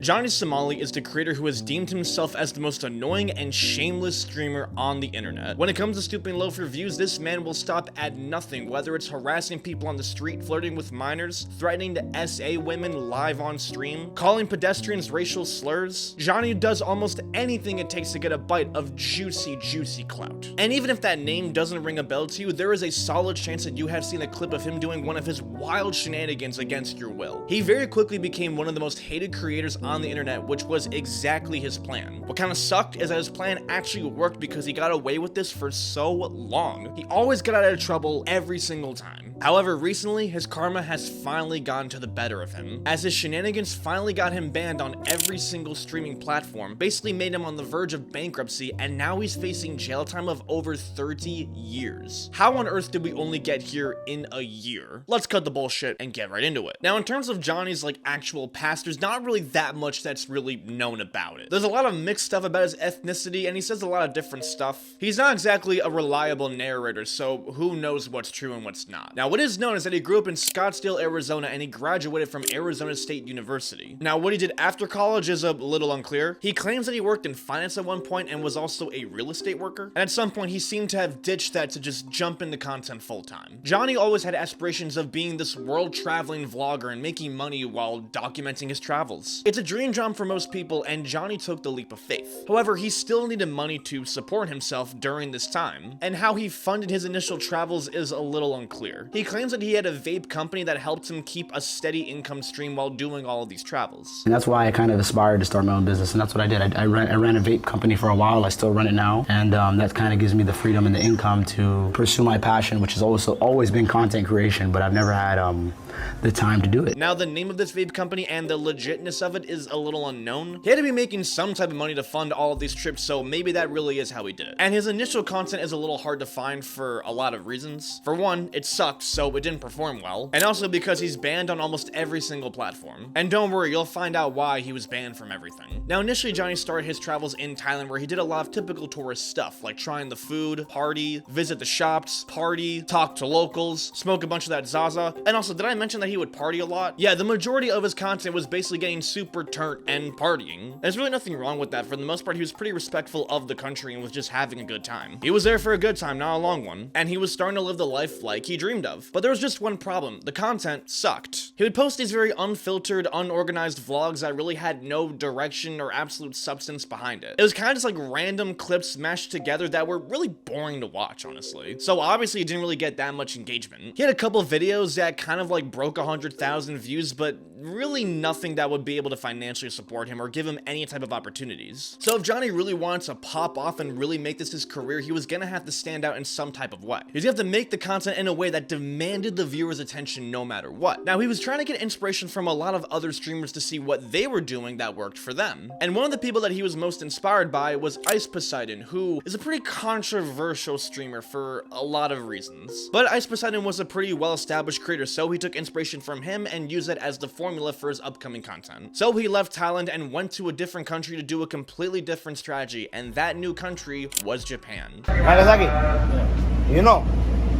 Johnny Somali is the creator who has deemed himself as the most annoying and shameless streamer on the internet. When it comes to stooping low for views, this man will stop at nothing, whether it's harassing people on the street, flirting with minors, threatening to SA women live on stream, calling pedestrians racial slurs. Johnny does almost anything it takes to get a bite of juicy clout. And even if that name doesn't ring a bell to you, there is a solid chance that you have seen a clip of him doing one of his wild shenanigans against your will. He very quickly became one of the most hated creators on the internet, which was exactly his plan. What kind of sucked is that his plan actually worked because he got away with this for so long. He always got out of trouble every single time. However, recently, his karma has finally gotten to the better of him, as his shenanigans finally got him banned on every single streaming platform, basically made him on the verge of bankruptcy, and now he's facing jail time of over 30 years. How on earth did we only get here in a year? Let's cut the bullshit and get right into it. Now, in terms of Johnny's actual past, there's not really that much that's really known about it. There's a lot of mixed stuff about his ethnicity, and he says a lot of different stuff. He's not exactly a reliable narrator, so who knows what's true and what's not. Now, what is known is that he grew up in Scottsdale, Arizona, and he graduated from Arizona State University. Now, what he did after college is a little unclear. He claims that he worked in finance at one point and was also a real estate worker, and at some point he seemed to have ditched that to just jump into content full-time. Johnny always had aspirations of being this world-traveling vlogger and making money while documenting his travels. It's a dream job for most people, and Johnny took the leap of faith. However, he still needed money to support himself during this time, and how he funded his initial travels is a little unclear. He claims that he had a vape company that helped him keep a steady income stream while doing all of these travels. And that's why I kind of aspired to start my own business, and that's what I did. I ran a vape company for a while. I still run it now, and that kind of gives me the freedom and the income to pursue my passion, which has also always been content creation, but I've never had the time to do it. Now, the name of this vape company and the legitness of it is a little unknown. He had to be making some type of money to fund all of these trips, so maybe that really is how he did it. And his initial content is a little hard to find for a lot of reasons. For one, it sucked, so it didn't perform well, and also because he's banned on almost every single platform. And don't worry, you'll find out why he was banned from everything. Now, initially, Johnny started his travels in Thailand, where he did a lot of typical tourist stuff, like trying the food, party, visit the shops, party, talk to locals, smoke a bunch of that Zaza. And also, did I mention that he would party a lot? Yeah, the majority of his content was basically getting super turnt and partying. There's really nothing wrong with that. For the most part, he was pretty respectful of the country and was just having a good time. He was there for a good time, not a long one, and he was starting to live the life like he dreamed of. But there was just one problem. The content sucked. He would post these very unfiltered, unorganized vlogs that really had no direction or absolute substance behind it. It was kind of just like random clips mashed together that were really boring to watch, honestly. So obviously, he didn't really get that much engagement. He had a couple videos that kind of broke 100,000 views, but really nothing that would be able to financially support him or give him any type of opportunities. So if Johnny really wanted to pop off and really make this his career, he was gonna have to stand out in some type of way. He was gonna have to make the content in a way that demanded the viewer's attention no matter what. Now, he was trying to get inspiration from a lot of other streamers to see what they were doing that worked for them. And one of the people that he was most inspired by was Ice Poseidon, who is a pretty controversial streamer for a lot of reasons. But Ice Poseidon was a pretty well-established creator, so he took inspiration from him and used it as the formula for his upcoming content. So he left Thailand and went to a different country to do a completely different strategy, and that new country was Japan. Nagasaki, you know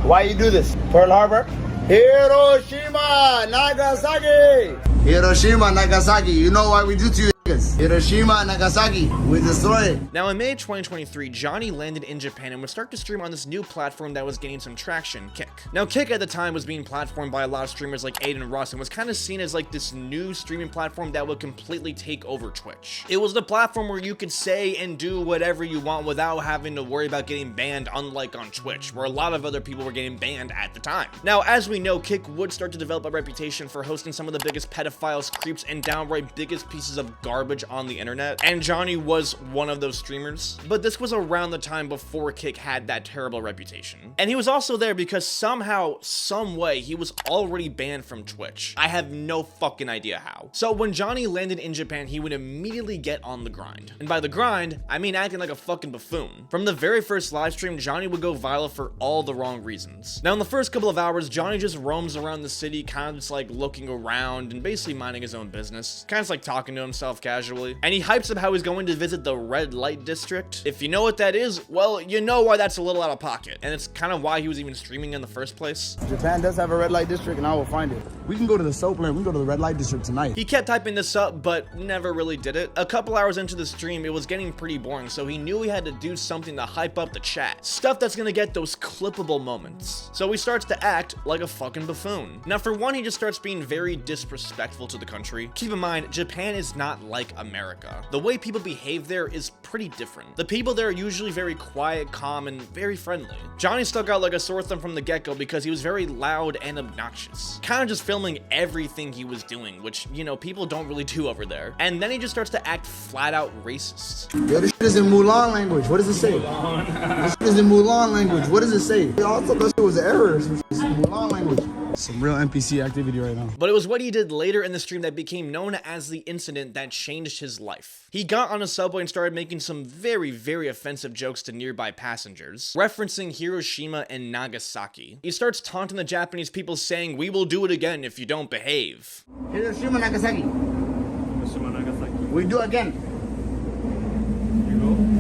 why you do this? Pearl Harbor? Hiroshima, Nagasaki! Hiroshima, Nagasaki, you know why we do to you? Hiroshima, Nagasaki, we destroy it. Now, in May 2023, Johnny landed in Japan and would start to stream on this new platform that was gaining some traction, Kick. Now, Kick at the time was being platformed by a lot of streamers like Aiden Russ and was kind of seen as this new streaming platform that would completely take over Twitch. It was the platform where you could say and do whatever you want without having to worry about getting banned, unlike on Twitch, where a lot of other people were getting banned at the time. Now, as we know, Kick would start to develop a reputation for hosting some of the biggest pedophiles, creeps, and downright biggest pieces of garbage on the internet, and Johnny was one of those streamers. But this was around the time before Kick had that terrible reputation. And he was also there because somehow, some way, he was already banned from Twitch. I have no fucking idea how. So when Johnny landed in Japan, he would immediately get on the grind. And by the grind, I mean acting like a fucking buffoon. From the very first live stream, Johnny would go viral for all the wrong reasons. Now, in the first couple of hours, Johnny just roams around the city, kind of just looking around and basically minding his own business. Kind of just talking to himself casually. And he hypes up how he's going to visit the red light district. If you know what that is, well, you know why that's a little out of pocket. And it's kind of why he was even streaming in the first place. Japan does have a red light district, and I will find it. We can go to the soap land. We can go to the red light district tonight. He kept typing this up, but never really did it. A couple hours into the stream, it was getting pretty boring, so he knew he had to do something to hype up the chat. Stuff that's gonna get those clippable moments. So he starts to act like a fucking buffoon. Now, for one, he just starts being very disrespectful to the country. Keep in mind, Japan is not like America. The way people behave there is pretty different. The people there are usually very quiet, calm, and very friendly. Johnny stuck out like a sore thumb from the get-go because he was very loud and obnoxious. Kind of just filming everything he was doing, which, you know, people don't really do over there. And then he just starts to act flat out racist. Yo, this shit is in Mulan language. What does it say? This shit is in Mulan language. What does it say? I also thought it was an error. It's Mulan language. Some real NPC activity right now. But it was what he did later in the stream that became known as the incident that changed his life. He got on a subway and started making some very, very offensive jokes to nearby passengers, referencing Hiroshima and Nagasaki. He starts taunting the Japanese people, saying, "We will do it again if you don't behave." Hiroshima, Nagasaki. Hiroshima, Nagasaki. We do again.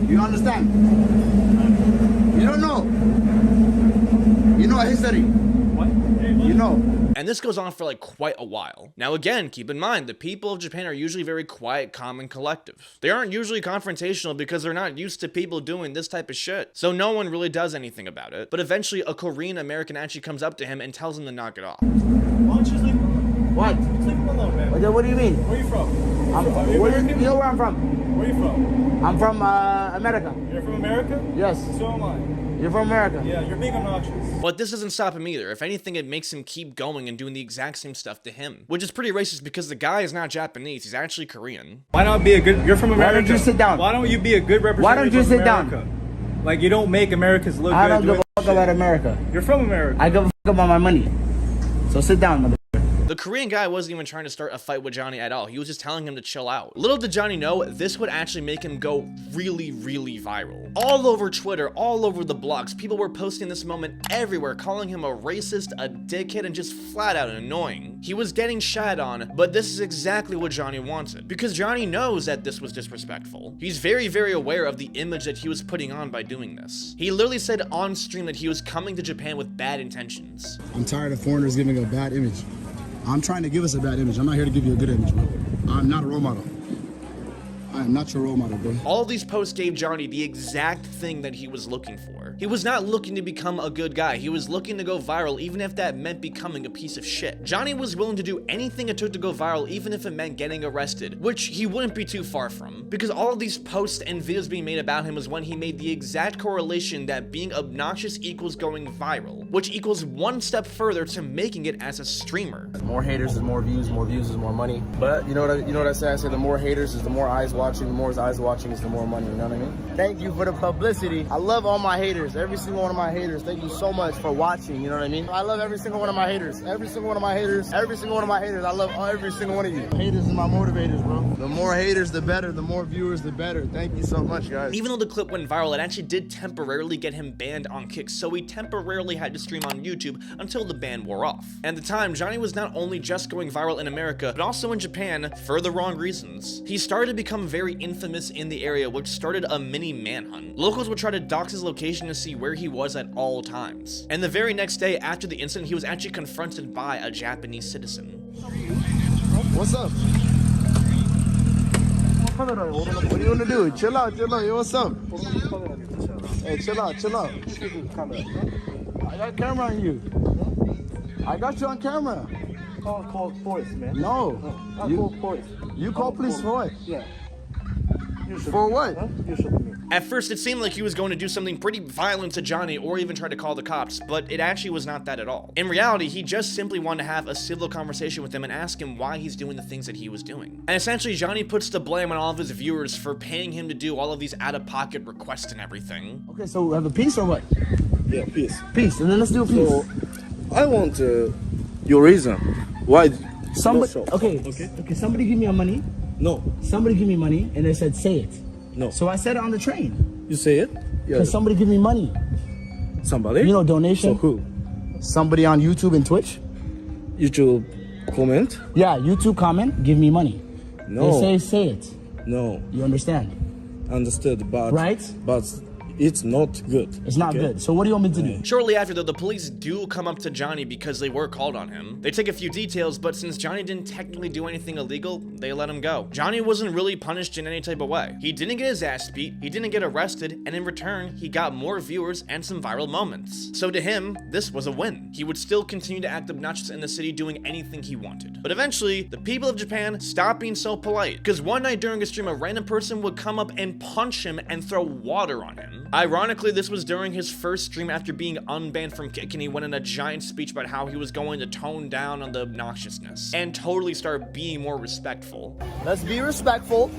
You You understand? You don't know. You know history. What? You know. And this goes on for like quite a while. Now again, keep in mind, the people of Japan are usually very quiet, calm, and collective. They aren't usually confrontational because they're not used to people doing this type of shit. So no one really does anything about it. But eventually a Korean American actually comes up to him and tells him to knock it off. Why don't you just leave him alone? What? Just leave him alone, man. What do you mean? Where are you from? You know where I'm from? Where are you from? I'm from America. You're from America? Yes. So am I. You're from America. Yeah, you're being obnoxious. But this doesn't stop him either. If anything, it makes him keep going and doing the exact same stuff to him. Which is pretty racist because the guy is not Japanese, he's actually Korean. Why not be a good... You're from America. Why don't you sit down? Why don't you be a good representative Why don't you of sit America? down? Like, you don't make Americans look I good. don't give a doing fuck shit. about America. You're from America. I give a fuck about my money. So sit down, mother. The Korean guy wasn't even trying to start a fight with Johnny at all. He was just telling him to chill out. Little did Johnny know, this would actually make him go really, really viral. All over Twitter, all over the blogs, people were posting this moment everywhere, calling him a racist, a dickhead, and just flat out annoying. He was getting shat on, but this is exactly what Johnny wanted. Because Johnny knows that this was disrespectful. He's very, very aware of the image that he was putting on by doing this. He literally said on stream that he was coming to Japan with bad intentions. I'm tired of foreigners giving a bad image. I'm trying to give us a bad image. I'm not here to give you a good image, bro. I'm not a role model. I am not your role model, bro. All of these posts gave Johnny the exact thing that he was looking for. He was not looking to become a good guy. He was looking to go viral, even if that meant becoming a piece of shit. Johnny was willing to do anything it took to go viral, even if it meant getting arrested, which he wouldn't be too far from. Because all of these posts and videos being made about him was when he made the exact correlation that being obnoxious equals going viral, which equals one step further to making it as a streamer. More haters is more views is more money. But you know what I say? I say the more haters is the more eyes watching, the more eyes watching is the more money, you know what I mean? Thank you for the publicity. I love all my haters, every single one of my haters. Thank you so much for watching, you know what I mean? I love every single one of my haters. Every single one of my haters. Every single one of my haters. I love every single one of you. Haters is my motivators, bro. The more haters, the better. The more viewers, the better. Thank you so much, guys. Even though the clip went viral, it actually did temporarily get him banned on Kick, so he temporarily had to stream on YouTube until the ban wore off. At the time, Johnny was not only just going viral in America, but also in Japan for the wrong reasons. He started to become very infamous in the area, which started a mini manhunt. Locals would try to dox his location to see where he was at all times. And the very next day after the incident, he was actually confronted by a Japanese citizen. What's up? What do you want to do? Chill out, yo, what's up? Hey, chill out. I got camera on you. I got you on camera. Call police, man. No. I call police. You call police for what? Yeah. For what? You should be. At first, it seemed like he was going to do something pretty violent to Johnny or even try to call the cops, but it actually was not that at all. In reality, he just simply wanted to have a civil conversation with him and ask him why he's doing the things that he was doing. And essentially, Johnny puts the blame on all of his viewers for paying him to do all of these out-of-pocket requests and everything. Okay, so we have a piece or what? Yeah, peace. Peace, and then let's do a piece. So, I want your reason. Why? Somebody, No, okay, somebody give me your money. No. Somebody give me money, and they said, say it. No. So I said it on the train. You say it? Yeah. Can somebody give me money? Somebody? You know, donation. So who? Somebody on YouTube and Twitch. YouTube comment? Yeah, YouTube comment, give me money. No. They say it. No, You understand? understood, but Right? But it's not good. It's not okay? good. So what do you want me to do? Shortly after, though, the police do come up to Johnny because they were called on him. They take a few details, but since Johnny didn't technically do anything illegal, they let him go. Johnny wasn't really punished in any type of way. He didn't get his ass beat, he didn't get arrested, and in return, he got more viewers and some viral moments. So to him, this was a win. He would still continue to act obnoxious in the city doing anything he wanted. But eventually, the people of Japan stopped being so polite, because one night during a stream, a random person would come up and punch him and throw water on him. Ironically, this was during his first stream after being unbanned from Kick, and he went in a giant speech about how he was going to tone down on the obnoxiousness and totally start being more respectful. Let's be respectful.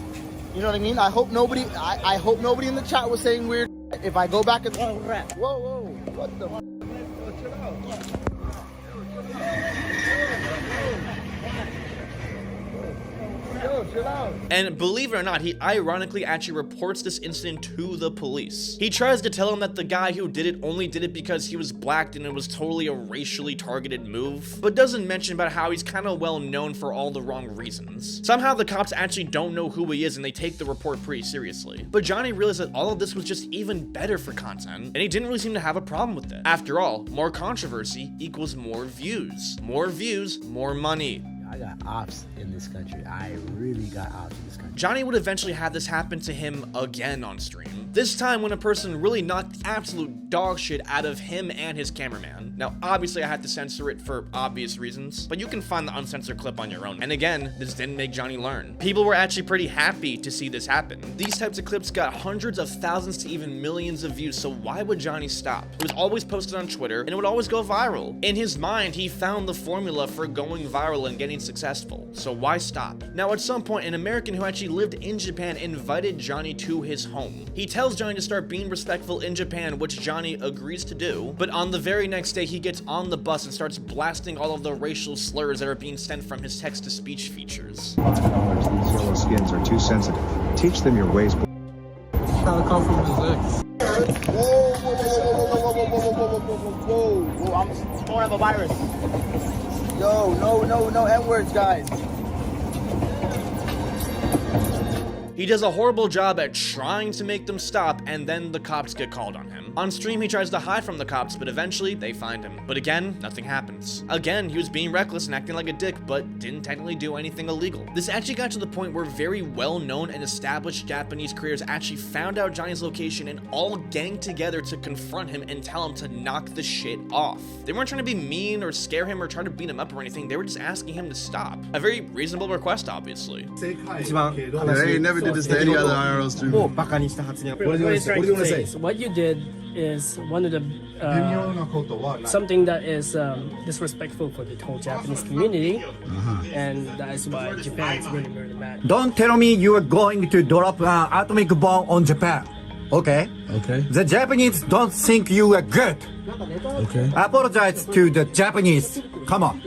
You know what I mean? I hope nobody in the chat was saying weird. If I go back and whoa, what the? Chill out. Chill out. And believe it or not, he ironically actually reports this incident to the police. He tries to tell them that the guy who did it only did it because he was black and it was totally a racially targeted move, but doesn't mention about how he's kind of well known for all the wrong reasons. Somehow the cops actually don't know who he is and they take the report pretty seriously. But Johnny realized that all of this was just even better for content, and he didn't really seem to have a problem with it. After all, more controversy equals more views. More views, more money. I got ops in this country. I really got ops in this country. Johnny would eventually have this happen to him again on stream. This time when a person really knocked absolute dog shit out of him and his cameraman. Now, obviously I had to censor it for obvious reasons, but you can find the uncensored clip on your own. And again, this didn't make Johnny learn. People were actually pretty happy to see this happen. These types of clips got hundreds of thousands to even millions of views, so why would Johnny stop? It was always posted on Twitter, and it would always go viral. In his mind, he found the formula for going viral and getting successful, so why stop? Now, at some point, an American who actually lived in Japan invited Johnny to his home. He tells Johnny to start being respectful in Japan, which Johnny agrees to do, but on the very next day, he gets on the bus and starts blasting all of the racial slurs that are being sent from his text-to-speech features. These yellow skins are too sensitive. Teach them your ways. Whoa, I don't have a virus. Yo, no N-words, guys. He does a horrible job at trying to make them stop, and then the cops get called on him. On stream, he tries to hide from the cops, but eventually, they find him. But again, nothing happens. Again, he was being reckless and acting like a dick, but didn't technically do anything illegal. This actually got to the point where very well-known and established Japanese creators actually found out Johnny's location and all ganged together to confront him and tell him to knock the shit off. They weren't trying to be mean or scare him or try to beat him up or anything, they were just asking him to stop. A very reasonable request, obviously. They never did this to any other IRL streamer. What are you going to say? What you did is one of the something that is disrespectful for the whole Japanese community, and that is why Japan is really, really mad. Don't tell me you are going to drop an atomic bomb on Japan. Okay? Okay. The Japanese don't think you are good. Okay. Apologize to the Japanese. Come on.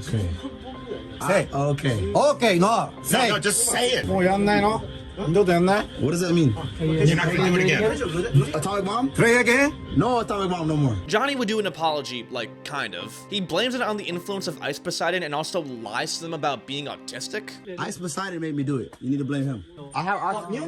Okay. Say. Okay. Okay, no. Say. No, just say it. What does that mean? You're not gonna do it again. Atomic bomb? Try again. No atomic bomb no more. Johnny would do an apology, like, kind of. He blames it on the influence of Ice Poseidon and also lies to them about being autistic. Ice Poseidon made me do it. You need to blame him. I have autism. You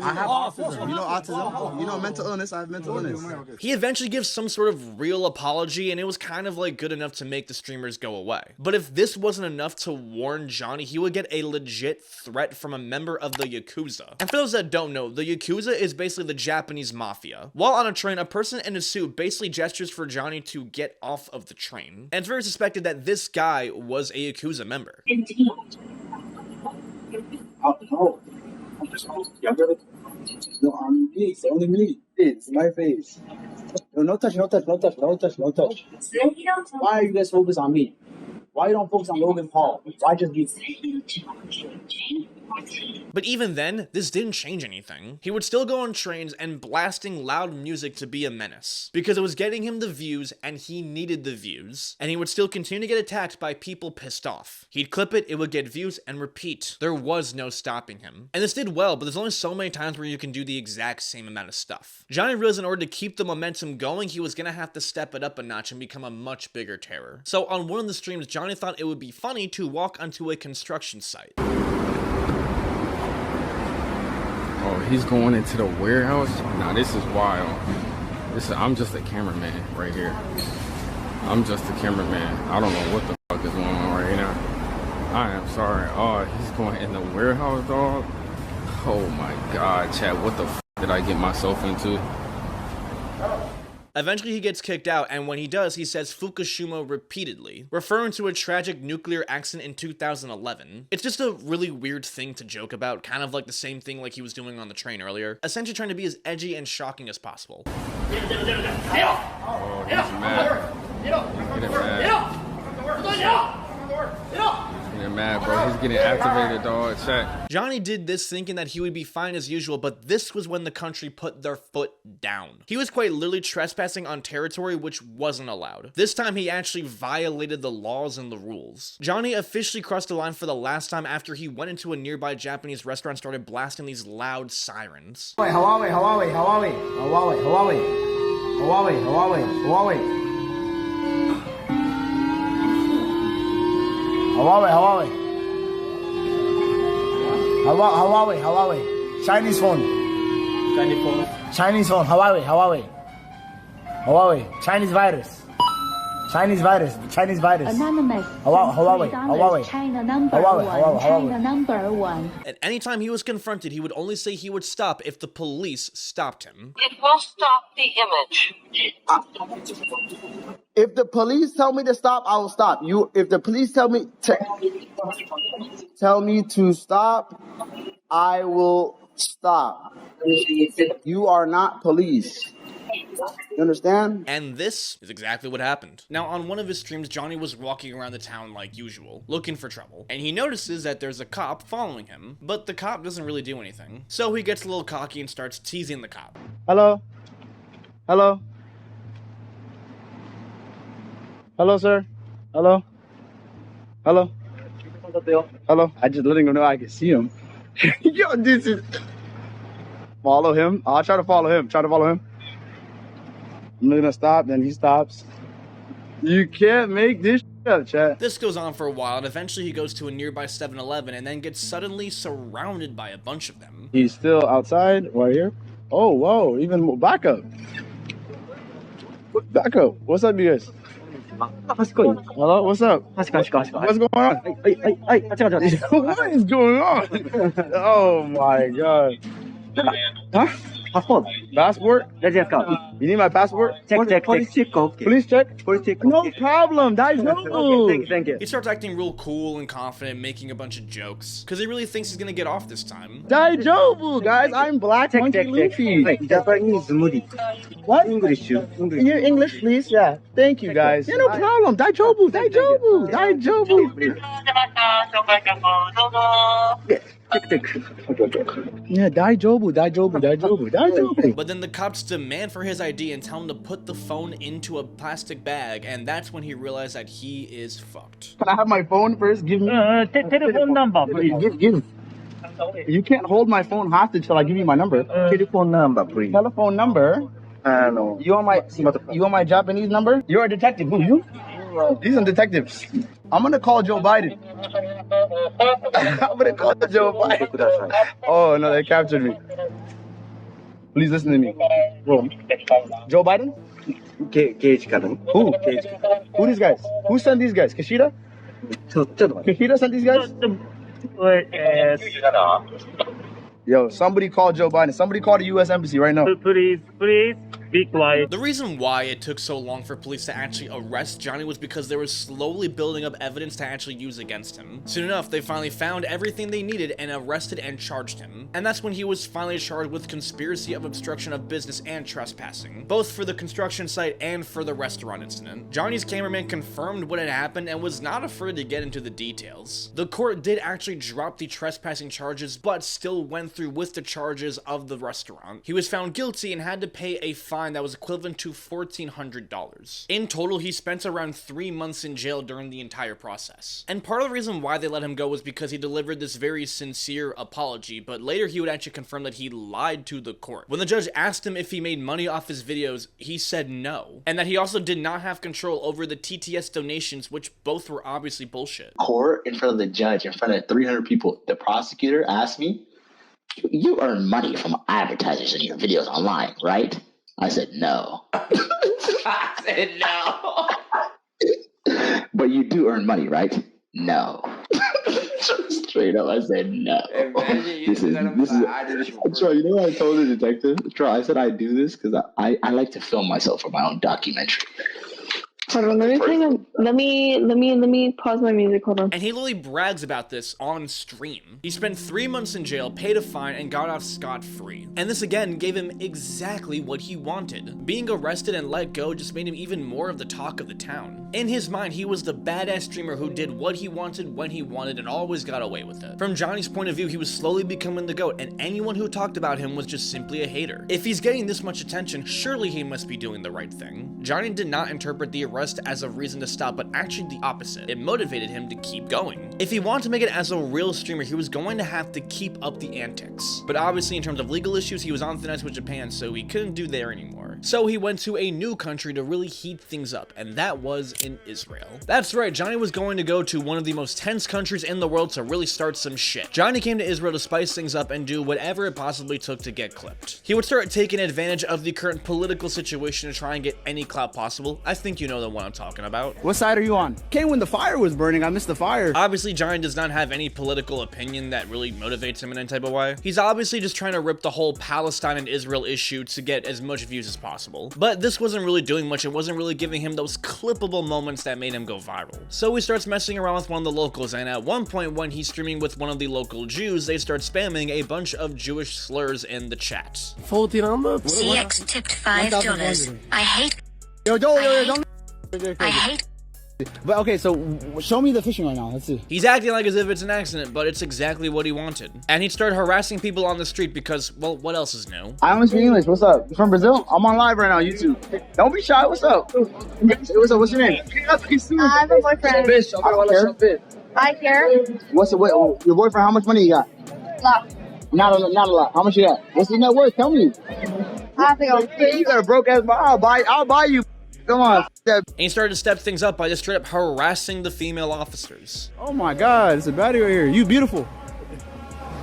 know autism? You know mental illness? I have mental illness. He eventually gives some sort of real apology, and it was kind of like good enough to make the streamers go away. But if this wasn't enough to warn Johnny, he would get a legit threat from a member of the Yakuza. And for those that don't know, the Yakuza is basically the Japanese mafia. While on a train, a person in a suit basically gestures for Johnny to get off of the train. And it's very suspected that this guy was a Yakuza member. No, please, only me. It's my face. No touch. Why are you guys focused on me? Why you don't focus on Logan Paul? Why just be... But even then, this didn't change anything. He would still go on trains and blasting loud music to be a menace, because it was getting him the views and he needed the views, and he would still continue to get attacked by people pissed off. He'd clip it, it would get views, and repeat. There was no stopping him. And this did well, but there's only so many times where you can do the exact same amount of stuff. Johnny realized in order to keep the momentum going, he was gonna have to step it up a notch and become a much bigger terror. So on one of the streams, Johnny thought it would be funny to walk onto a construction site. Oh, he's going into the warehouse? Nah, this is wild. I'm just a cameraman right here. I'm just a cameraman. I don't know what the fuck is going on right now. I am sorry. Oh, he's going in the warehouse, dog. Oh my God, chat. What the fuck did I get myself into? Eventually he gets kicked out, and when he does, he says Fukushima repeatedly, referring to a tragic nuclear accident in 2011. It's just a really weird thing to joke about, kind of like the same thing like he was doing on the train earlier, essentially trying to be as edgy and shocking as possible. Oh, he's mad. He's getting mad. He's getting mad, bro. He's getting activated, dog. Check. Johnny did this thinking that he would be fine as usual, but this was when the country put their foot down. He was quite literally trespassing on territory which wasn't allowed. This time he actually violated the laws and the rules. Johnny officially crossed the line for the last time after he went into a nearby Japanese restaurant and started blasting these loud sirens. Hawaii, Hawaii, Hawaii, Hawaii, Hawaii, Hawaii, Hawaii, Hawaii. Hawaii, Hawaii. Hawaii, Hawaii. Chinese phone. Chinese phone. Chinese phone. Hawaii, Hawaii. Hawaii. Chinese virus. Chinese virus. Chinese virus. Anonymous. Hawaii, Hawaii. China number Hawaii, one. Hawaii, Hawaii. China number one. And anytime he was confronted, he would only say he would stop if the police stopped him. It will stop the image. If the police tell me to stop, I will stop. If the police tell me to stop, I will stop. You are not police. You understand? And this is exactly what happened. Now, on one of his streams, Johnny was walking around the town like usual, looking for trouble. And he notices that there's a cop following him, but the cop doesn't really do anything. So he gets a little cocky and starts teasing the cop. Hello? Hello? Hello, sir? Hello? Hello? Hello? I just letting him know I can see him. Yo, this is... Follow him? I'll try to follow him. I'm gonna stop, then he stops. You can't make this up, chat. This goes on for a while, and eventually he goes to a nearby 7-Eleven and then gets suddenly surrounded by a bunch of them. He's still outside, right here. Oh, whoa, even more. Back up. Back up. What's up, you guys? Hello, what's up? What's going on? What is going on? Oh my God. Huh? Passport? You need my passport? Check. Police check. No problem. Thank you. He starts acting real cool and confident, making a bunch of jokes, because he really thinks he's gonna get off this time. Daijobu, guys. I'm Black Monkey Luffy. Japanese moody. What? English, English, please. Yeah. Thank you, guys. Yeah, no problem. Daijobu. Yeah, Daijobu. But then the cops demand for his ID and tell him to put the phone into a plastic bag, and that's when he realized that he is fucked. Can I have my phone first? Give me. Telephone number, please. Give. You can't hold my phone hostage till I give you my number. Telephone number, please. Telephone number? No. You want my Japanese number? You're a detective. Who, you? These are detectives. I'm gonna call Joe Biden. Oh no, they captured me. Please listen to me. Joe Biden? Who? Who these guys? Who sent these guys? Kishida? Kishida sent these guys? Yo, somebody call Joe Biden. Somebody call the U.S. Embassy right now. Please, be quiet. The reason why it took so long for police to actually arrest Johnny was because they were slowly building up evidence to actually use against him. Soon enough, they finally found everything they needed and arrested and charged him. And that's when he was finally charged with conspiracy of obstruction of business and trespassing, both for the construction site and for the restaurant incident. Johnny's cameraman confirmed what had happened and was not afraid to get into the details. The court did actually drop the trespassing charges, but still went through with the charges of the restaurant. He was found guilty and had to pay a fine that was equivalent to $1,400. In total, he spent around 3 months in jail during the entire process. And part of the reason why they let him go was because he delivered this very sincere apology, but later he would actually confirm that he lied to the court. When the judge asked him if he made money off his videos, he said no, and that he also did not have control over the TTS donations, which both were obviously bullshit. Court, in front of the judge, in front of 300 people, the prosecutor asked me, You earn money from advertisers in your videos online, right? I said, no. I said, no. But you do earn money, right? No. Straight up, I said, no. This is Troy, you know what I told the detective? Troy, I said I do this because I like to film myself for my own documentary. Hold on, let me pause my music. Hold on. And he literally brags about this on stream. He spent 3 months in jail, paid a fine, and got off scot-free. And this again gave him exactly what he wanted. Being arrested and let go just made him even more of the talk of the town. In his mind, he was the badass streamer who did what he wanted when he wanted and always got away with it. From Johnny's point of view, he was slowly becoming the GOAT, and anyone who talked about him was just simply a hater. If he's getting this much attention, surely he must be doing the right thing. Johnny did not interpret the arrest as a reason to stop, but actually the opposite. It motivated him to keep going. If he wanted to make it as a real streamer, he was going to have to keep up the antics. But obviously in terms of legal issues, he was on thin ice with Japan, so he couldn't do there anymore. So he went to a new country to really heat things up, and that was in Israel. That's right, Johnny was going to go to one of the most tense countries in the world to really start some shit. Johnny came to Israel to spice things up and do whatever it possibly took to get clipped. He would start taking advantage of the current political situation to try and get any clout possible. I think you know the one I'm talking about. What side are you on? Came when the fire was burning. I missed the fire. Obviously, Johnny does not have any political opinion that really motivates him in any type of way. He's obviously just trying to rip the whole Palestine and Israel issue to get as much views as possible. But this wasn't really doing much. It wasn't really giving him those clippable moments that made him go viral. So he starts messing around with one of the locals, and at one point when he's streaming with one of the local Jews, they start spamming a bunch of Jewish slurs in the chat. CX tipped $5. I hate. I hate. But okay, so show me the fishing right now. Let's see. He's acting like as if it's an accident, but it's exactly what he wanted. And he'd start harassing people on the street because, well, what else is new? I only speak English. What's up? You from Brazil? I'm on live right now, YouTube. Don't be shy. What's up? What's up? What's your name? I have a boyfriend. I care. What's your boyfriend? How much money you got? Lot. Not a lot. How much you got? What's your net worth? Tell me. I think you got a broke ass. I'll buy you. Come on. And he started to step things up by just straight up harassing the female officers. Oh my God, it's a baddie right here. You beautiful.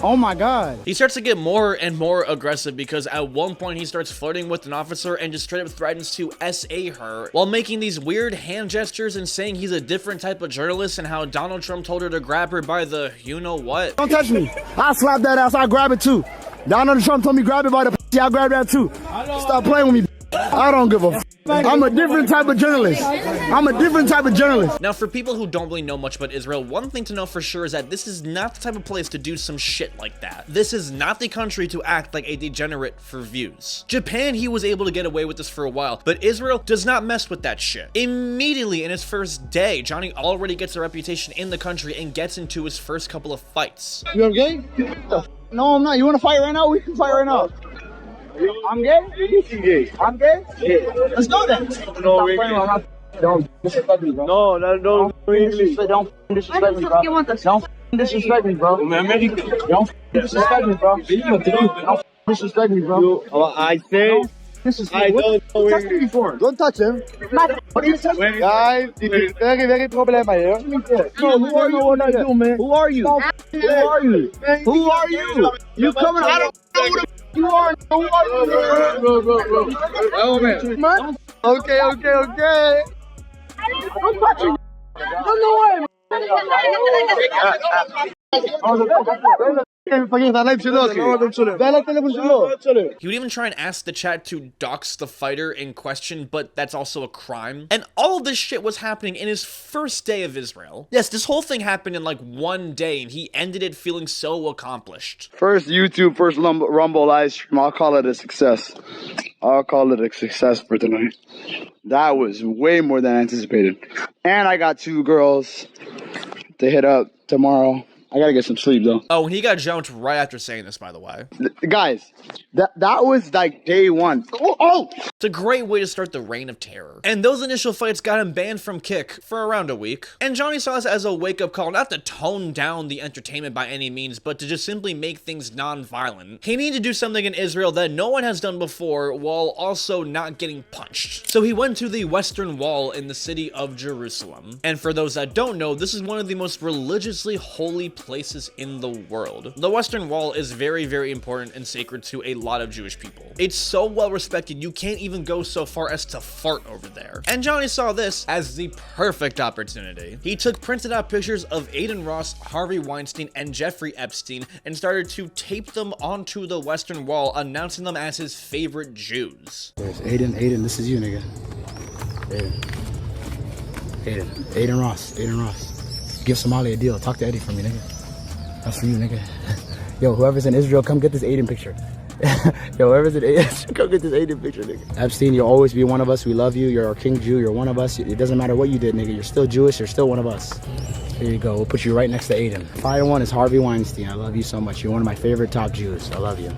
Oh my God. He starts to get more and more aggressive because at one point he starts flirting with an officer and just straight up threatens to SA her while making these weird hand gestures and saying he's a different type of journalist and how Donald Trump told her to grab her by the you-know-what. Don't touch me. I'll slap that ass. I'll grab it too. Donald Trump told me grab it by the I'll grab that too. Stop playing with me. I don't give a f. I'm a different type of journalist. Now, for people who don't really know much about Israel, one thing to know for sure is that this is not the type of place to do some shit like that. This is not the country to act like a degenerate for views. Japan, he was able to get away with this for a while, but Israel does not mess with that shit. Immediately in his first day, Johnny already gets a reputation in the country and gets into his first couple of fights. You gay? No, I'm not. You want to fight right now? We can fight right now. I'm gay? I'm gay? Yeah. Let's go then. No, don't disrespect me, bro. No, don't disrespect me, bro. Don't disrespect me, bro. Don't disrespect me, bro. Don't disrespect me, bro. I say. I don't know before. Don't touch him. Guys, very problema here. No, who are you? Who are you? Who are you? Who are you? You coming? I don't know who you are. Who are you? Bro. Oh man. Okay. Don't touch him. Don't know why. He would even try and ask the chat to dox the fighter in question, but that's also a crime. And all of this shit was happening in his first day of Israel. Yes, this whole thing happened in like one day, and he ended it feeling so accomplished. First YouTube, first Rumble live stream. I'll call it a success. I'll call it a success for tonight. That was way more than anticipated. And I got 2 girls to hit up tomorrow. I gotta get some sleep though. Oh, and he got jumped right after saying this, by the way. Guys, that was like day 1. Oh! It's a great way to start the reign of terror. And those initial fights got him banned from Kick for around a week. And Johnny saw this as a wake-up call, not to tone down the entertainment by any means, but to just simply make things non-violent. He needed to do something in Israel that no one has done before while also not getting punched. So he went to the Western Wall in the city of Jerusalem. And for those that don't know, this is one of the most religiously holy places in the world. The Western Wall is very, very important and sacred to a lot of Jewish people. It's so well respected, you can't even go so far as to fart over there. And Johnny saw this as the perfect opportunity. He took printed out pictures of Aiden Ross, Harvey Weinstein, and Jeffrey Epstein and started to tape them onto the Western Wall, announcing them as his favorite Jews. There's Aiden, this is you, nigga. Aiden Ross. Give Somali a deal. Talk to Eddie for me, nigga. That's for you, nigga. Yo, whoever's in Israel, come get this Aiden picture. Yo, whoever's in Aiden, come get this Aiden picture, nigga. Epstein, you'll always be one of us. We love you. You're our king Jew. You're one of us. It doesn't matter what you did, nigga. You're still Jewish. You're still one of us. Here you go. We'll put you right next to Aiden. Fire one is Harvey Weinstein. I love you so much. You're one of my favorite top Jews. I love you.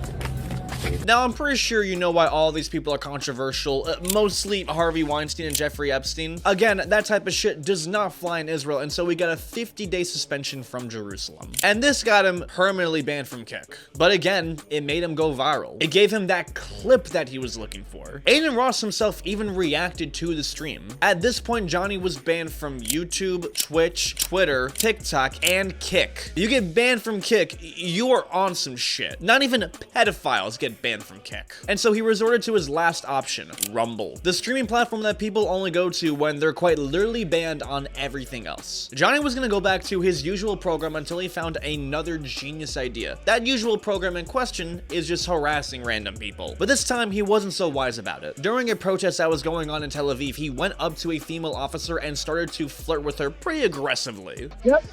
Now, I'm pretty sure you know why all these people are controversial, mostly Harvey Weinstein and Jeffrey Epstein. Again, that type of shit does not fly in Israel, and so we got a 50-day suspension from Jerusalem. And this got him permanently banned from Kick. But again, it made him go viral. It gave him that clip that he was looking for. Aiden Ross himself even reacted to the stream. At this point, Johnny was banned from YouTube, Twitch, Twitter, TikTok, and Kick. You get banned from Kick, you are on some shit. Not even pedophiles get banned from Kick. And so he resorted to his last option, Rumble, the streaming platform that people only go to when they're quite literally banned on everything else. Johnny was gonna go back to his usual program until he found another genius idea. That usual program in question is just harassing random people. But this time he wasn't so wise about it. During a protest that was going on in Tel Aviv, he went up to a female officer and started to flirt with her pretty aggressively. Yep.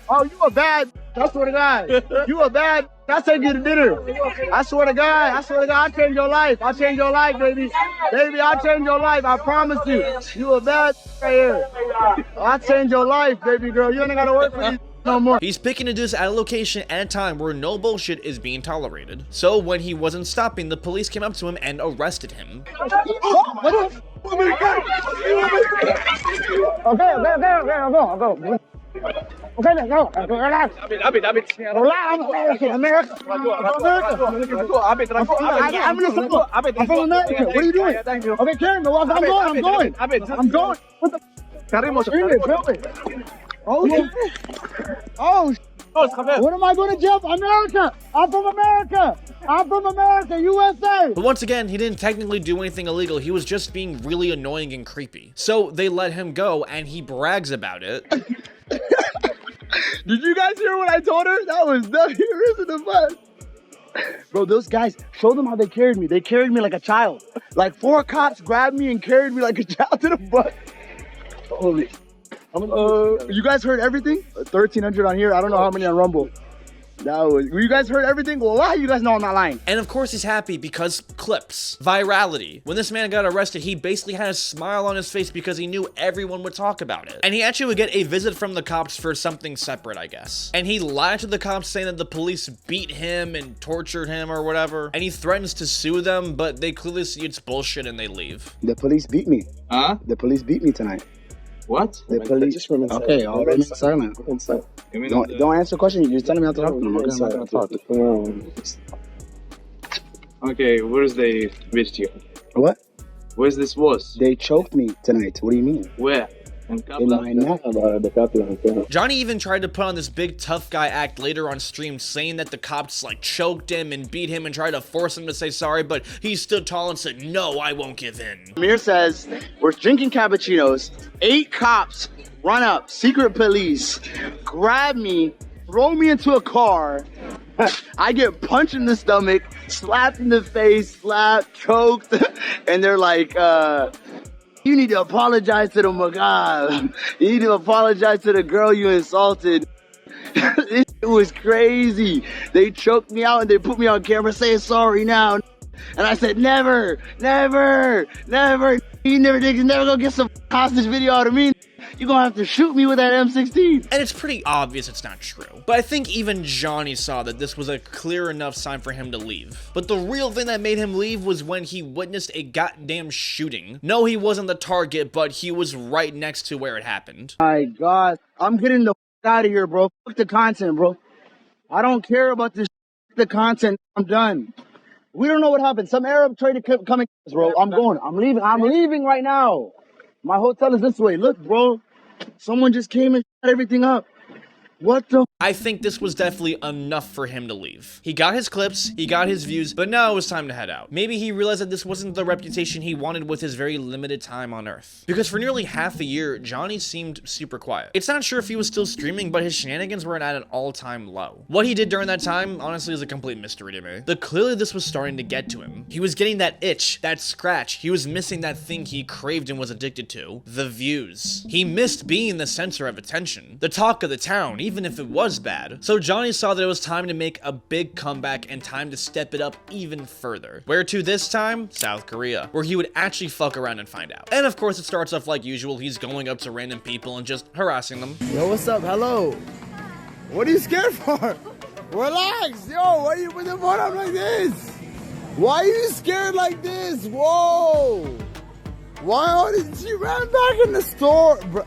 Oh, you a bad, I swear to God. You a bad, I'll take you to dinner. I swear to God, I'll change your life. I'll change your life, baby. Baby, I'll change your life. I promise you. You a bad right here. I'll change your life, baby girl. You ain't gotta work for these no more. He's picking to do this at a location at a time where no bullshit is being tolerated. So when he wasn't stopping, the police came up to him and arrested him. I'll go. Okay, let's go. Relax. Relax. I'm America. I'm from America. What are you doing? Okay, Karen, I'm going. I'm going. What the? Oh, what am I going to jump? America! I'm from America! I'm from America, USA! But once again, he didn't technically do anything illegal. He was just being really annoying and creepy. So they let him go, and he brags about it. Did you guys hear what I told her? That was nothing. Isn't the bus. Bro, those guys, show them how they carried me. They carried me like a child. Like 4 cops grabbed me and carried me like a child to the bus. Holy. You guys heard everything? 1,300 on here. I don't know how many on Rumble. You guys heard everything? Well, you guys know I'm not lying. And of course he's happy because clips, virality. When this man got arrested, he basically had a smile on his face because he knew everyone would talk about it. And he actually would get a visit from the cops for something separate, I guess. And he lied to the cops saying that the police beat him and tortured him or whatever. And he threatens to sue them, but they clearly see it's bullshit and they leave. The police beat me. Huh? The police beat me tonight. What? The police. Okay, I'll remain silent. Don't answer questions. You're telling me how to talk to them. I'm not gonna talk. Okay, where's they beat you? What? Where's this was? They choked me tonight. What do you mean? Where? In my neck. Johnny even tried to put on this big tough guy act later on stream, saying that the cops like choked him and beat him and tried to force him to say sorry, but he stood tall and said, "No, I won't give in." Amir says, we're drinking cappuccinos, 8 cops run up, secret police, grab me, throw me into a car. I get punched in the stomach, slapped in the face, slapped, choked, and they're like, you need to apologize to the Magab. You need to apologize to the girl you insulted. It was crazy. They choked me out and they put me on camera saying sorry now. And I said, never, never, never. You never gonna get some hostage video out of me. You're gonna have to shoot me with that M16. And it's pretty obvious it's not true. But I think even Johnny saw that this was a clear enough sign for him to leave. But the real thing that made him leave was when he witnessed a goddamn shooting. No, he wasn't the target, but he was right next to where it happened. My God, I'm getting the out of here, bro. Fuck the content, bro. I don't care about this the content. I'm done. We don't know what happened. Some Arab trader coming, bro. I'm going. I'm leaving. I'm leaving right now. My hotel is this way. Look, bro. Someone just came and shut everything up. What the? I think this was definitely enough for him to leave. He got his clips, he got his views, but now it was time to head out. Maybe he realized that this wasn't the reputation he wanted with his very limited time on Earth. Because for nearly half a year, Johnny seemed super quiet. It's not sure if he was still streaming, but his shenanigans were at an all-time low. What he did during that time, honestly, is a complete mystery to me. But clearly this was starting to get to him. He was getting that itch, that scratch. He was missing that thing he craved and was addicted to. The views. He missed being the center of attention. The talk of the town, even if it was bad. So Johnny saw that it was time to make a big comeback and time to step it up even further. Where to this time? South Korea, where he would actually fuck around and find out. And of course it starts off like usual. He's going up to random people and just harassing them. Yo, what's up? Hello. What are you scared for? Relax. Yo, why are you putting the phone up like this? Why are you scared like this? Whoa. Why did she ran back in the store? Bro,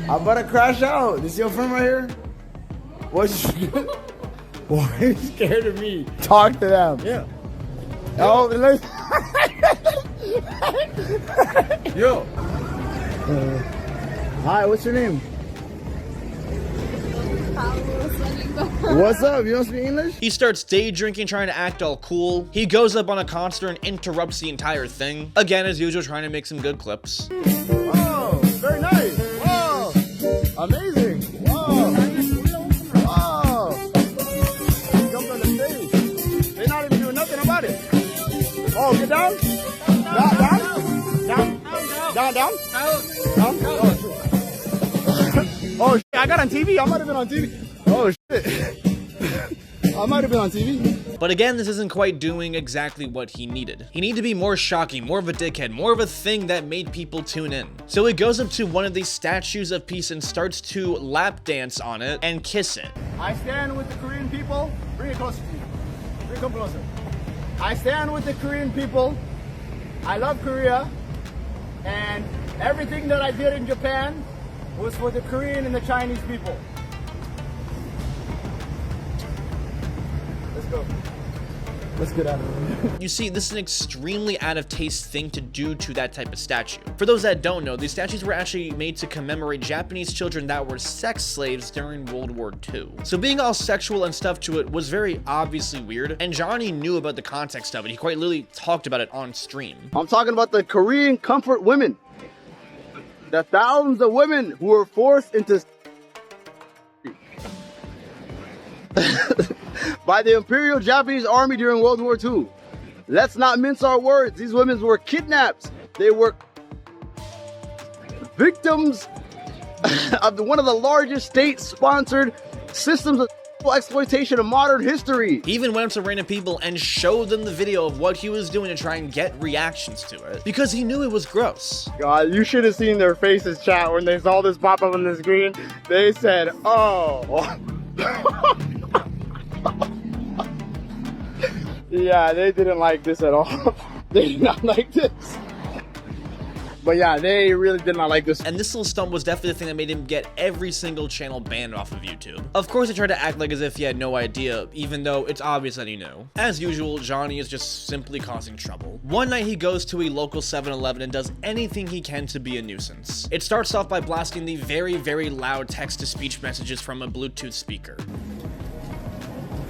I'm about to crash out. This your friend right here? What's why are you scared of me? Talk to them. Yeah. Oh, let's yo. Hi, what's your name? What's up? You don't speak English? He starts day drinking, trying to act all cool. He goes up on a concert and interrupts the entire thing. Again, as usual, trying to make some good clips. Oh, very nice. Whoa. Amazing. Whoa. Whoa. Jump on the stage. They're not even doing nothing about it. Oh, get down. Down, down. Down. Down, down. Down. Oh, shit. I got on TV. I might have been on TV. Oh, shit. I might have been on TV. But again, this isn't quite doing exactly what he needed. He needed to be more shocking, more of a dickhead, more of a thing that made people tune in. So he goes up to one of these statues of peace and starts to lap dance on it and kiss it. I stand with the Korean people. Bring it closer to you. Bring it come closer. I stand with the Korean people. I love Korea. And everything that I did in Japan was for the Korean and the Chinese people. Let's go. Let's get out of here. You see, this is an extremely out of taste thing to do to that type of statue. For those that don't know, these statues were actually made to commemorate Japanese children that were sex slaves during World War II. So being all sexual and stuff to it was very obviously weird, and Johnny knew about the context of it. He quite literally talked about it on stream. I'm talking about the Korean comfort women. The thousands of women who were forced into by the Imperial Japanese Army during World War II. Let's not mince our words. These women were kidnapped. They were victims of one of the largest state-sponsored systems of exploitation of modern history. He even went up to random people and showed them the video of what he was doing to try and get reactions to it, because he knew it was gross. God, you should have seen their faces, chat, when they saw this pop up on the screen. They said, oh. Yeah, they didn't like this at all. They did not like this. But yeah, they really did not like this. And this little stunt was definitely the thing that made him get every single channel banned off of YouTube. Of course, he tried to act like as if he had no idea, even though it's obvious that he knew. As usual, Johnny is just simply causing trouble. One night he goes to a local 7-Eleven and does anything he can to be a nuisance. It starts off by blasting the very, very loud text-to-speech messages from a Bluetooth speaker.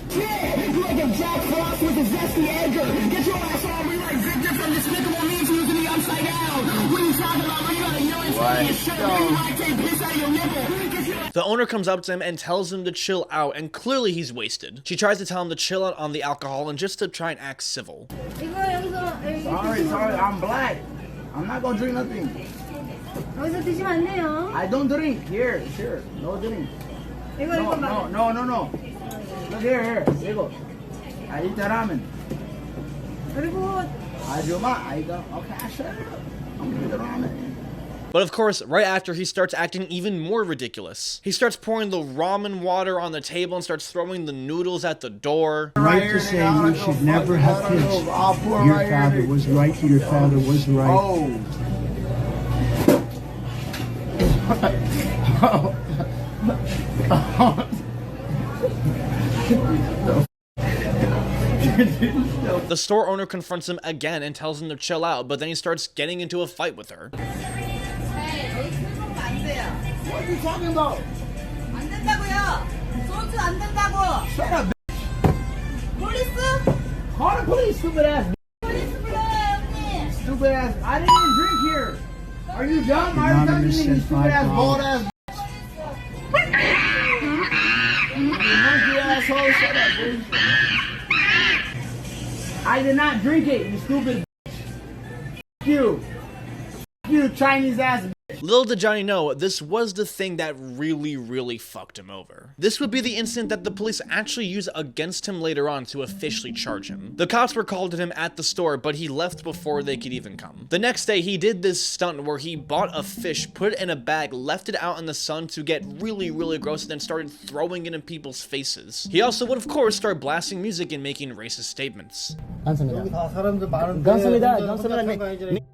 Yeah, you like a Jack Frost with a zesty Edgar. Get your ass on me like Victor from Despicable Me using the upside down. What are you talking about? You got a urine in your shirt. You might take piss out of your nipple. The owner comes up to him and tells him to chill out, and clearly he's wasted. She tries to tell him to chill out on the alcohol and just to try and act civil. Sorry, I'm black. I'm not gonna drink nothing. I don't drink. Here, sure. No drink. No. Look here. Igo. I eat the ramen. Okay, sure. I'm gonna eat the ramen. But of course, right after, he starts acting even more ridiculous. He starts pouring the ramen water on the table and starts throwing the noodles at the door. Right to say you should never have kids. Your father was right. Your father was right. The store owner confronts him again and tells him to chill out, but then he starts getting into a fight with her. What are you talking about? 소주 안 된다고. Shut up, 폴리스? call the police, stupid ass. 폴리스 불러요, 형님. Stupid ass. I didn't even drink here. Are you dumb? Why are you touching me, you stupid ass, bald ass? Monkey asshole, shut up, dude. I did not drink it, you stupid you. You Chinese ass. Little did Johnny know, this was the thing that really fucked him over. This would be the incident that the police actually use against him later on to officially charge him. The cops were called to him at the store, but he left before they could even come. The next day, he did this stunt where he bought a fish, put it in a bag, left it out in the sun to get really gross, and then started throwing it in people's faces. He also would, of course, start blasting music and making racist statements. 감사합니다.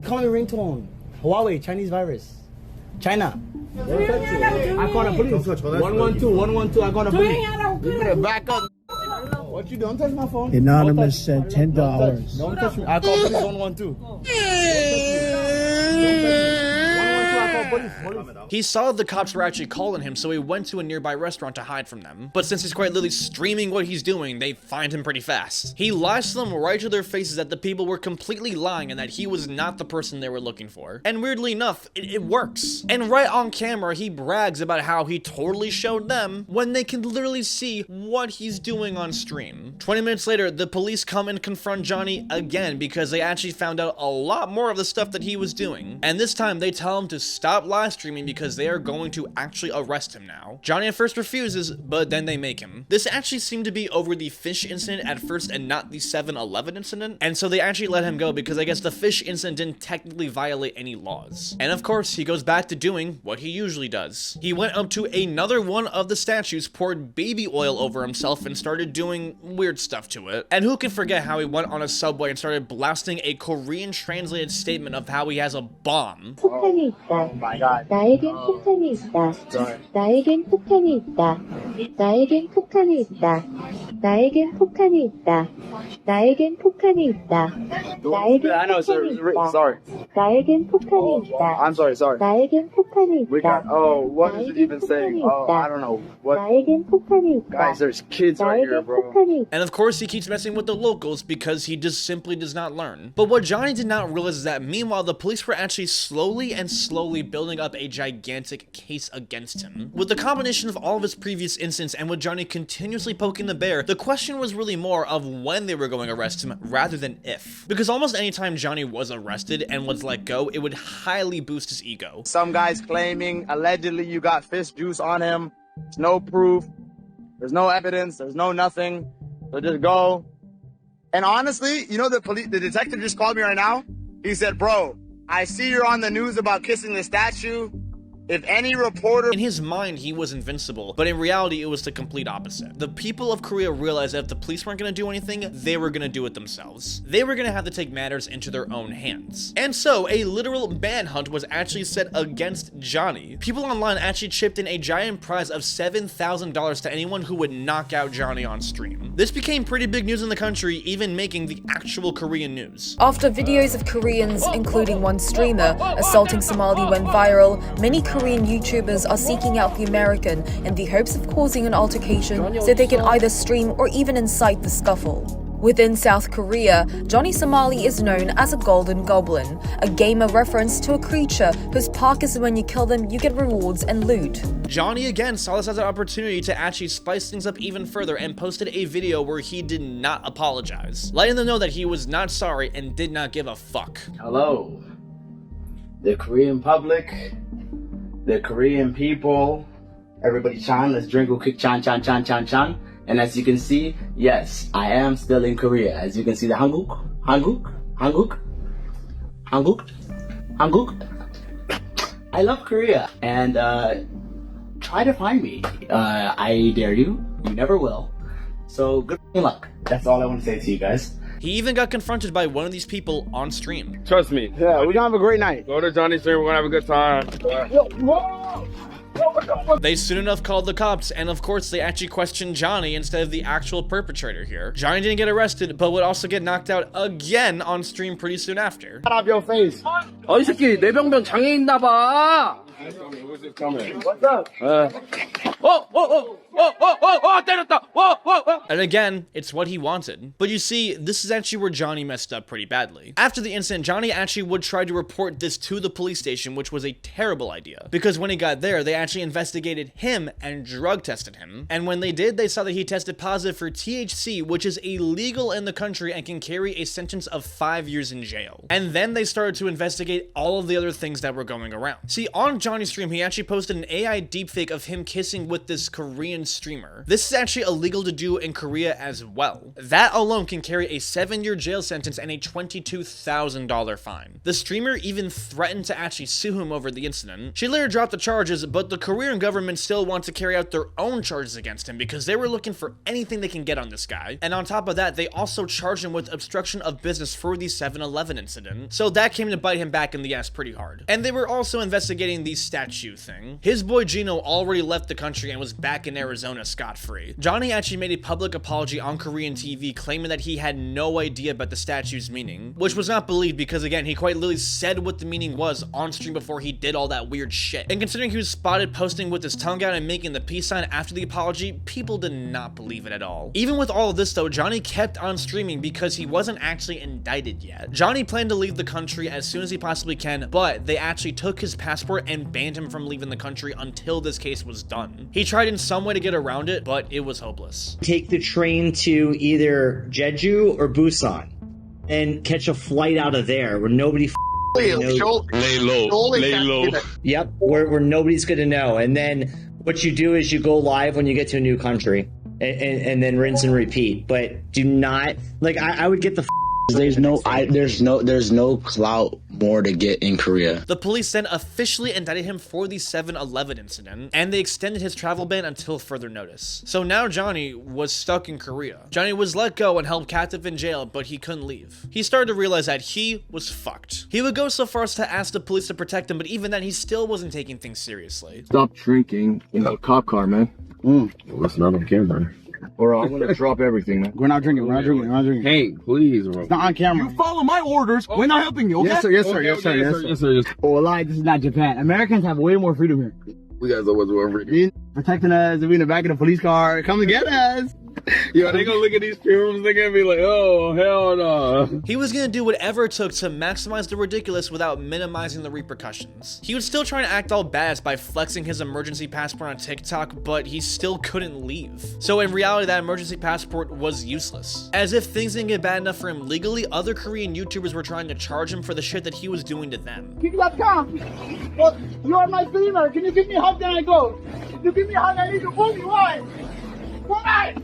Call me ringtone. Huawei, Chinese virus. China. I call the police. 112, I call the police. You better back up. What you doing? Don't touch my phone. Anonymous said $10. Don't touch me. I call police 112. Don't touch me. He saw the cops were actually calling him, so he went to a nearby restaurant to hide from them. But since he's quite literally streaming what he's doing, they find him pretty fast. He lies to them right to their faces that the people were completely lying and that he was not the person they were looking for. And weirdly enough, it works. And right on camera, he brags about how he totally showed them when they can literally see what he's doing on stream. 20 minutes later, the police come and confront Johnny again because they actually found out a lot more of the stuff that he was doing. And this time, they tell him to stop live streaming because they are going to actually arrest him now. Johnny at first refuses, but then they make him. This actually seemed to be over the fish incident at first and not the 7-Eleven incident, and so they actually let him go because I guess the fish incident didn't technically violate any laws. And of course, he goes back to doing what he usually does. He went up to another one of the statues, poured baby oil over himself, and started doing weird stuff to it. And who can forget how he went on a subway and started blasting a Korean translated statement of how he has a bomb. Oh my god. 나에겐 폭탄이 있다. 나에겐 폭탄이 있다. 나에겐 폭탄이 있다. 나에겐 폭탄이 있다. 나에겐 폭탄이 있다. 나에겐 I know, sir. Sorry. 나에겐 폭탄이 있다. I'm sorry. 나에겐 폭탄이 We got, 있다. what is it even saying? I don't know. What? 나에겐 폭탄이 있다. Guys, there's kids right here, bro. And of course, he keeps messing with the locals because he just simply does not learn. But what Johnny did not realize is that meanwhile, the police were actually slowly building up a gigantic case against him. With the combination of all of his previous incidents and with Johnny continuously poking the bear, the question was really more of when they were going to arrest him rather than if. Because almost any time Johnny was arrested and was let go, it would highly boost his ego. Some guy's claiming allegedly you got fish juice on him. There's no proof. There's no evidence. There's no nothing. So just go. And honestly, you know, the detective just called me right now. He said, bro, I see you're on the news about kissing the statue. If any reporter... In his mind, he was invincible, but in reality, it was the complete opposite. The people of Korea realized that if the police weren't gonna do anything, they were gonna do it themselves. They were gonna have to take matters into their own hands. And so, a literal manhunt was actually set against Johnny. People online actually chipped in a giant prize of $7,000 to anyone who would knock out Johnny on stream. This became pretty big news in the country, even making the actual Korean news. After videos of Koreans, including one streamer, assaulting Somali went viral, many Korean YouTubers are seeking out the American in the hopes of causing an altercation so they can either stream or even incite the scuffle. Within South Korea, Johnny Somali is known as a golden goblin, a gamer reference to a creature whose perk is when you kill them, you get rewards and loot. Johnny again saw this as an opportunity to actually spice things up even further and posted a video where he did not apologize, letting them know that he was not sorry and did not give a fuck. Hello, the Korean public, the Korean people, everybody chan, let's drink, we'll kick chan. And as you can see, yes, I am still in Korea. As you can see, the Hanguk. I love Korea, and try to find me. I dare you. You never will. So good luck. That's all I want to say to you guys. He even got confronted by one of these people on stream. Trust me. Yeah, we're gonna have a great night. Go to Johnny's stream, we're gonna have a good time. They soon enough called the cops, and of course they actually questioned Johnny instead of the actual perpetrator here. Johnny didn't get arrested, but would also get knocked out again on stream pretty soon after. Get off your face. 이 새끼 뇌병변 장애 있나봐. What's up? And again, it's what he wanted. But you see, this is actually where Johnny messed up pretty badly. After the incident, Johnny actually would try to report this to the police station, which was a terrible idea. Because when he got there, they actually investigated him and drug tested him. And when they did, they saw that he tested positive for THC, which is illegal in the country and can carry a sentence of 5 years in jail. And then they started to investigate all of the other things that were going around. See, on Johnny's stream, he actually posted an AI deepfake of him kissing with this Korean streamer. This is actually illegal to do in Korea as well. That alone can carry a 7-year jail sentence and a $22,000 fine. The streamer even threatened to actually sue him over the incident. She later dropped the charges, but the Korean government still wants to carry out their own charges against him because they were looking for anything they can get on this guy. And on top of that, they also charged him with obstruction of business for the 7-Eleven incident. So that came to bite him back in the ass pretty hard. And they were also investigating the statue thing. His boy Gino already left the country and was back in Arizona scot-free. Johnny actually made a public apology on Korean TV claiming that he had no idea about the statue's meaning, which was not believed because again, he quite literally said what the meaning was on stream before he did all that weird shit. And considering he was spotted posting with his tongue out and making the peace sign after the apology, people did not believe it at all. Even with all of this though, Johnny kept on streaming because he wasn't actually indicted yet. Johnny planned to leave the country as soon as he possibly can, but they actually took his passport and banned him from leaving the country until this case was done. He tried in some way to get around it, but it was hopeless. Take the train to either Jeju or Busan and catch a flight out of there where nobody lay low. Yep, where nobody's gonna know. And then what you do is you go live when you get to a new country and then rinse and repeat. But do not, like, I would get the there's no clout more to get in Korea. The police then officially indicted him for the 7-Eleven incident, and they extended his travel ban until further notice. So now Johnny was stuck in Korea. Johnny was let go and held captive in jail, but he couldn't leave. He started to realize that he was fucked. He would go so far as to ask the police to protect him, but even then he still wasn't taking things seriously. Stop drinking in the cop car, man. Well, it's not on camera. Or I'm gonna drop everything, man. We're not drinking. Hey, please, bro. It's not on camera. You follow my orders. We're not helping you, okay? Yes, sir. Oh, lie. This is not Japan. Americans have way more freedom here. We guys always more freedom. Protecting us, we in the back of the police car. Come and get us. Yo, they gonna look at these films, they gonna be like, oh, hell no. He was gonna do whatever it took to maximize the ridiculous without minimizing the repercussions. He would still try to act all badass by flexing his emergency passport on TikTok, but he still couldn't leave. So in reality, that emergency passport was useless. As if things didn't get bad enough for him legally, other Korean YouTubers were trying to charge him for the shit that he was doing to them. Well, you are my streamer. Can you give me a hug, then I go? If you give me a hug, I need to move you. Why? Why?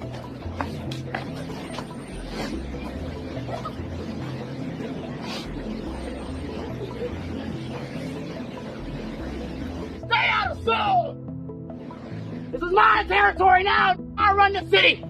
Stay out of Seoul! This is my territory now. I run the city.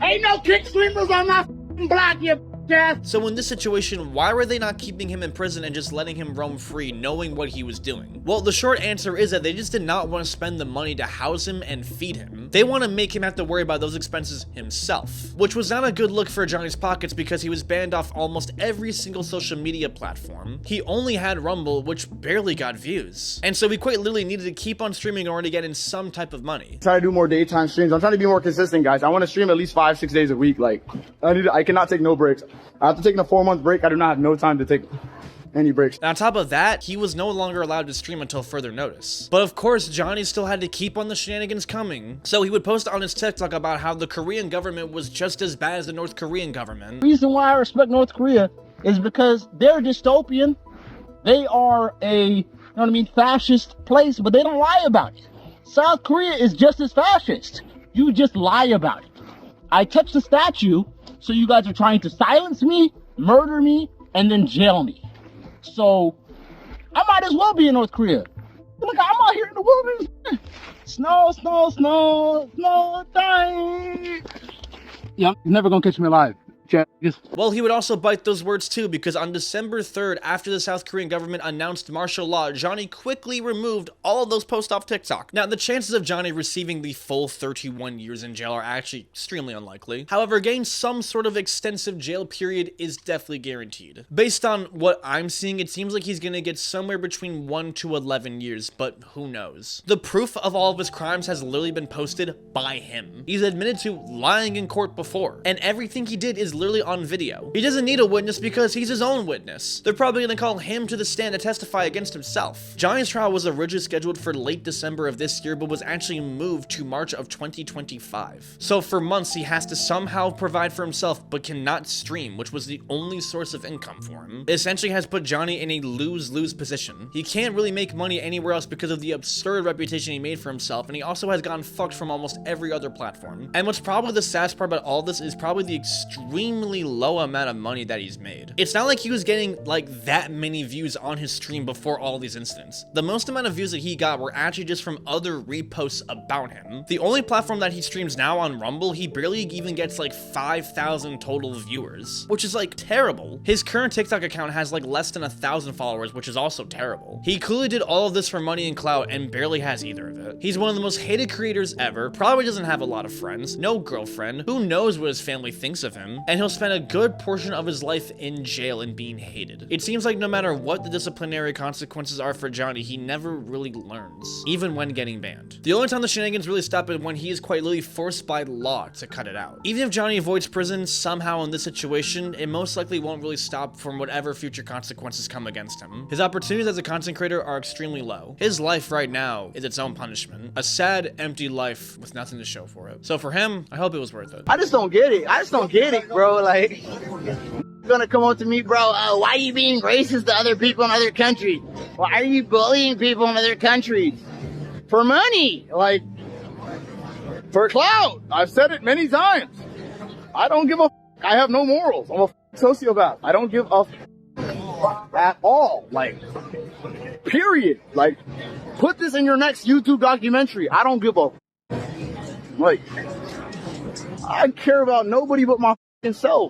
Ain't no kick streamers on my block, you ass. So in this situation, why were they not keeping him in prison and just letting him roam free, knowing what he was doing? Well, the short answer is that they just did not want to spend the money to house him and feed him. They want to make him have to worry about those expenses himself, which was not a good look for Johnny's pockets because he was banned off almost every single social media platform. He only had Rumble, which barely got views. And so he quite literally needed to keep on streaming in order to get in some type of money. Try to do more daytime streams. I'm trying to be more consistent, guys. I want to stream at least 5-6 days a week. Like, I cannot take no breaks. After taking a 4-month break, I do not have no time to take any breaks. And on top of that, he was no longer allowed to stream until further notice. But of course, Johnny still had to keep on the shenanigans coming. So he would post on his TikTok about how the Korean government was just as bad as the North Korean government. The reason why I respect North Korea is because they're dystopian. They are a, fascist place, but they don't lie about it. South Korea is just as fascist. You just lie about it. I touched the statue, so you guys are trying to silence me, murder me, and then jail me. So, I might as well be in North Korea. Look, I'm out here in the wilderness. Snow time. Yeah, you're never gonna catch me alive. ass niggas. Well, he would also bite those words too, because on December 3rd, after the South Korean government announced martial law, Johnny quickly removed all of those posts off TikTok. Now, the chances of Johnny receiving the full 31 years in jail are actually extremely unlikely. However, getting some sort of extensive jail period is definitely guaranteed. Based on what I'm seeing, it seems like he's gonna get somewhere between 1 to 11 years, but who knows? The proof of all of his crimes has literally been posted by him. He's admitted to lying in court before, and everything he did is literally on video. He doesn't need a witness because he's his own witness. They're probably gonna call him to the stand to testify against himself. Johnny's trial was originally scheduled for late December of this year, but was actually moved to March of 2025. So for months, he has to somehow provide for himself, but cannot stream, which was the only source of income for him. It essentially has put Johnny in a lose-lose position. He can't really make money anywhere else because of the absurd reputation he made for himself, and he also has gotten fucked from almost every other platform. And what's probably the saddest part about all this is probably the extremely low amount of money that he's made. It's not like he was getting like that many views on his stream before all these incidents. The most amount of views that he got were actually just from other reposts about him. The only platform that he streams now on Rumble, he barely even gets like 5,000 total viewers, which is like terrible. His current TikTok account has like less than 1,000 followers, which is also terrible. He clearly did all of this for money and clout and barely has either of it. He's one of the most hated creators ever, probably doesn't have a lot of friends, no girlfriend, who knows what his family thinks of him, and he'll spend a good portion of his life in jail and being hated. It seems like no matter what the disciplinary consequences are for Johnny, he never really learns, even when getting banned. The only time the shenanigans really stop is when he is quite literally forced by law to cut it out. Even if Johnny avoids prison somehow in this situation, it most likely won't really stop from whatever future consequences come against him. His opportunities as a content creator are extremely low. His life right now is its own punishment. A sad, empty life with nothing to show for it. So for him, I hope it was worth it. I just don't get it. I just don't get it, bro. Like, gonna come up to me, bro. Why are you being racist to other people in other countries? Why are you bullying people in other countries? For money, like, for clout. I've said it many times. I don't give a f. I have no morals. I'm a sociopath. I don't give a f at all. Like, period. Like, put this in your next YouTube documentary. I don't give a f. Like, I care about nobody but my f***ing self.